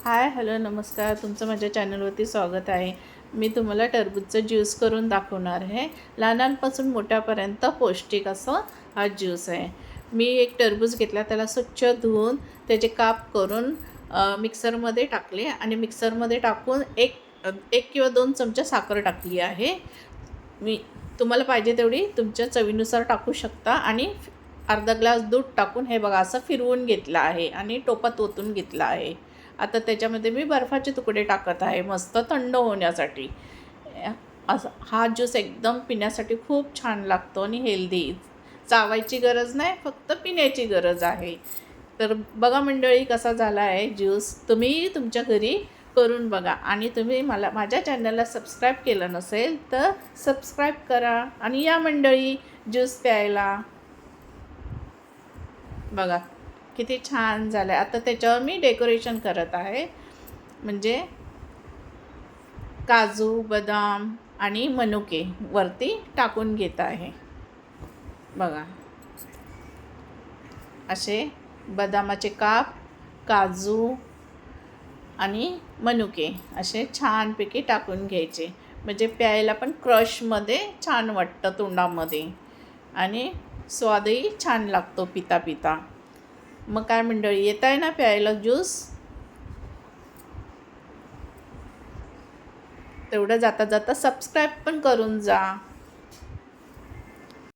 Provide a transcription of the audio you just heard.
Hi hello नमस्कार, तुमचं माझ्या चॅनलवरती स्वागत आहे. मी तुम्हाला टरबूजचं ज्यूस करून दाखवणार आहे. लहानांपासून मोठ्यापर्यंत पौष्टिक असं हा ज्यूस आहे. मी एक टरबूज घेतला, त्याला स्वच्छ धुवून त्याचे काप करून मिक्सरमध्ये टाकले आणि मिक्सरमध्ये टाकून एक किंवा 2 चमचे साखर टाकली आहे. मी तुम्हाला पाहिजे तेवढी तुमच्या चवीनुसार टाकू शकता आणि अर्धा ग्लास दूध टाकून हे बघा असं फिरवून घेतलं आहे आणि टोपात ओतून घेतलं आहे. आता त्याच्यामध्ये मी बर्फाचे तुकडे टाकत आहे मस्त थंड होण्यासाठी. असं हा ज्यूस एकदम पिण्यासाठी खूप छान लागतो आणि हेल्दी. चावायची गरज नाही, फक्त पिण्याची गरज आहे. तर बघा मंडळी कसा झाला आहे ज्यूस. तुम्ही तुमच्या घरी करून बघा आणि तुम्ही माझ्या चॅनलला सबस्क्राईब केलं नसेल तर सबस्क्राईब करा आणि या मंडळी ज्यूस प्यायला. बघा किती छान झालं आहे. आता त्याच्यावर मी डेकोरेशन करत आहे, म्हणजे काजू बदाम आणि मनुके वरती टाकून घेत आहे. बघा असे बदामाचे काप, काजू आणि मनुके असे छानपैकी टाकून घ्यायचे, म्हणजे प्यायला पण क्रशमध्ये छान वाटतं तोंडामध्ये आणि स्वादही छान लागतो पिता पिता. मग काय मंडळी, येत आहे ना प्यायला ज्यूस. तेवढं जाता जाता सबस्क्राईब पण करून जा.